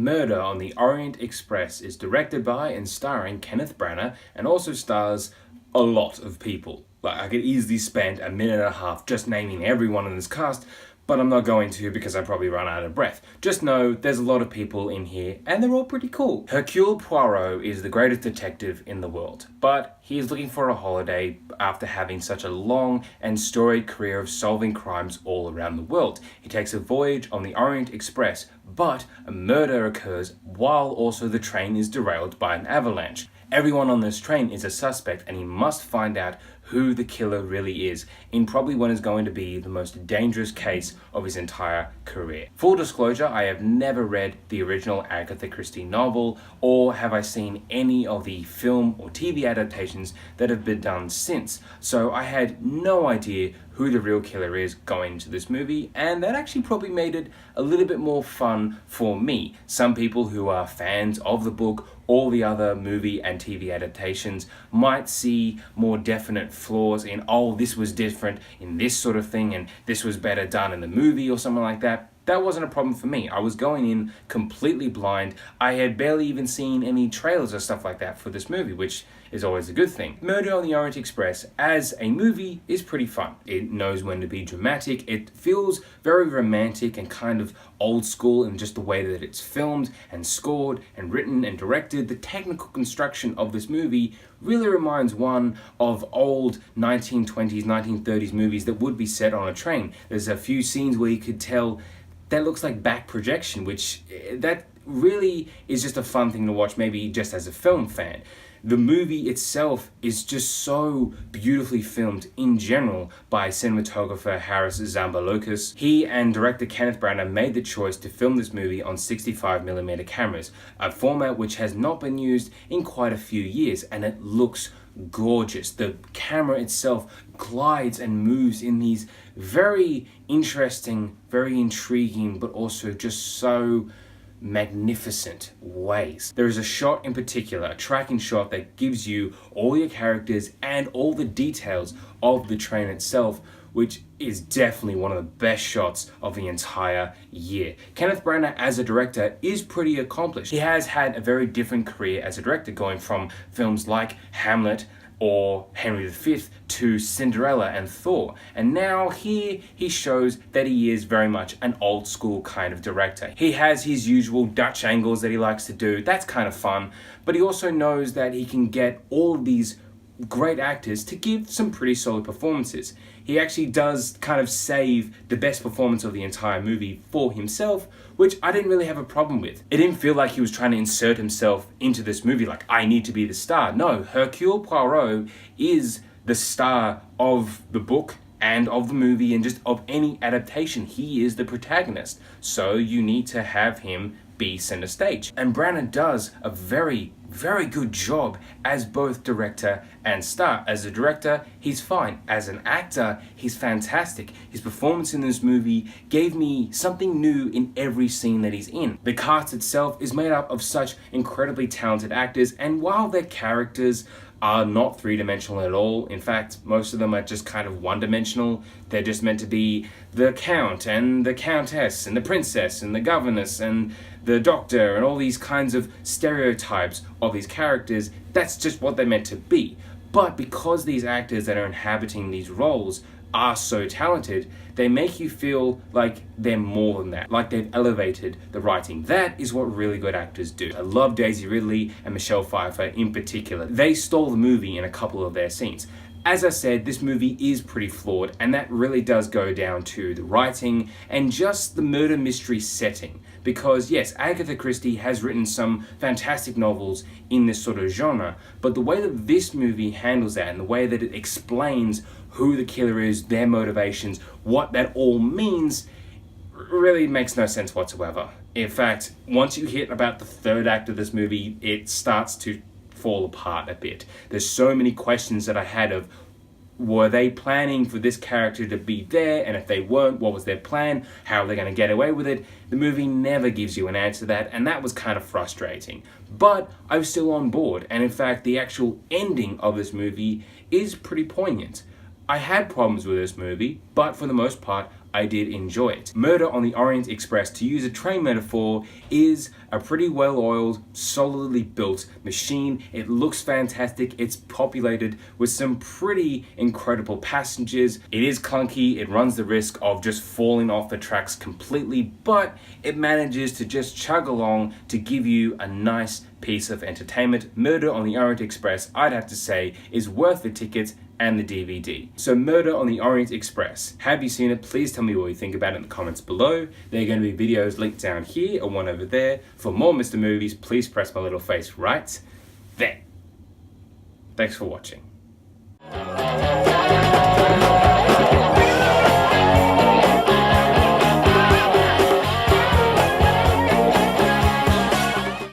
Murder on the Orient Express is directed by and starring Kenneth Branagh and also stars a lot of people. Like, I could easily spend a minute and a half just naming everyone in this cast, but I'm not going to because I probably run out of breath. Just know there's a lot of people in here and they're all pretty cool. Hercule Poirot is the greatest detective in the world, but he is looking for a holiday after having such a long and storied career of solving crimes all around the world. He takes a voyage on the Orient Express, but a murder occurs while also the train is derailed by an avalanche. Everyone on this train is a suspect and he must find out who the killer really is in probably what is going to be the most dangerous case of his entire career. Full disclosure, I have never read the original Agatha Christie novel, or have I seen any of the film or TV adaptations that have been done since, so I had no idea who the real killer is going into this movie, and that actually probably made it a little bit more fun for me. Some people who are fans of the book or the other movie and TV adaptations might see more definite flaws in, oh, this was different in this sort of thing and this was better done in the movie or something like that. That wasn't a problem for me. I was going in completely blind. I had barely even seen any trailers or stuff like that for this movie, which is always a good thing. Murder on the Orient Express as a movie is pretty fun. It knows when to be dramatic. It feels very romantic and kind of old school in just the way that it's filmed and scored and written and directed. The technical construction of this movie really reminds one of old 1920s, 1930s movies that would be set on a train. There's a few scenes where you could tell that looks like back projection, which that really is just a fun thing to watch, maybe just as a film fan. The movie itself is just so beautifully filmed in general by cinematographer Harris Zambalokis. He and director Kenneth Branagh made the choice to film this movie on 65mm cameras, a format which has not been used in quite a few years, and it looks gorgeous. The camera itself glides and moves in these very interesting, very intriguing, but also just so magnificent ways. There is a shot in particular, a tracking shot, that gives you all your characters and all the details of the train itself, which is definitely one of the best shots of the entire year. Kenneth Branagh as a director is pretty accomplished. He has had a very different career as a director, going from films like Hamlet or Henry V to Cinderella and Thor. And now here he shows that he is very much an old school kind of director. He has his usual Dutch angles that he likes to do. That's kind of fun. But he also knows that he can get all of these great actors to give some pretty solid performances. He actually does kind of save the best performance of the entire movie for himself, which I didn't really have a problem with. It didn't feel like he was trying to insert himself into this movie, like, I need to be the star. No, Hercule Poirot is the star of the book and of the movie and just of any adaptation. He is the protagonist. So you need to have him be center stage. And Branagh does a very, very good job as both director and star. As a director, he's fine. As an actor, he's fantastic. His performance in this movie gave me something new in every scene that he's in. The cast itself is made up of such incredibly talented actors, and while their characters are not three-dimensional at all. In fact, most of them are just kind of one-dimensional. They're just meant to be the count and the countess and the princess and the governess and the doctor and all these kinds of stereotypes of these characters. That's just what they're meant to be. But because these actors that are inhabiting these roles are so talented, they make you feel like they're more than that, like they've elevated the writing. That is what really good actors do. I love Daisy Ridley and Michelle Pfeiffer in particular. They stole the movie in a couple of their scenes. As I said, this movie is pretty flawed, and that really does go down to the writing and just the murder mystery setting. Because yes, Agatha Christie has written some fantastic novels in this sort of genre, but the way that this movie handles that and the way that it explains who the killer is, their motivations, what that all means, really makes no sense whatsoever. In fact, once you hit about the third act of this movie, it starts to fall apart a bit. There's so many questions that I had of, were they planning for this character to be there? And if they weren't, what was their plan? How are they going to get away with it? The movie never gives you an answer to that, and that was kind of frustrating. But I was still on board, and in fact, the actual ending of this movie is pretty poignant. I had problems with this movie, but for the most part, I did enjoy it. Murder on the Orient Express, to use a train metaphor, is a pretty well-oiled, solidly built machine. It looks fantastic. It's populated with some pretty incredible passengers. It is clunky. It runs the risk of just falling off the tracks completely, but it manages to just chug along to give you a nice piece of entertainment. Murder on the Orient Express, I'd have to say, is worth the tickets and the DVD. So Murder on the Orient Express. Have you seen it? Please tell me what you think about it in the comments below. There are going to be videos linked down here or one over there. For more Mr. Movies, please press my little face right there. Thanks for watching.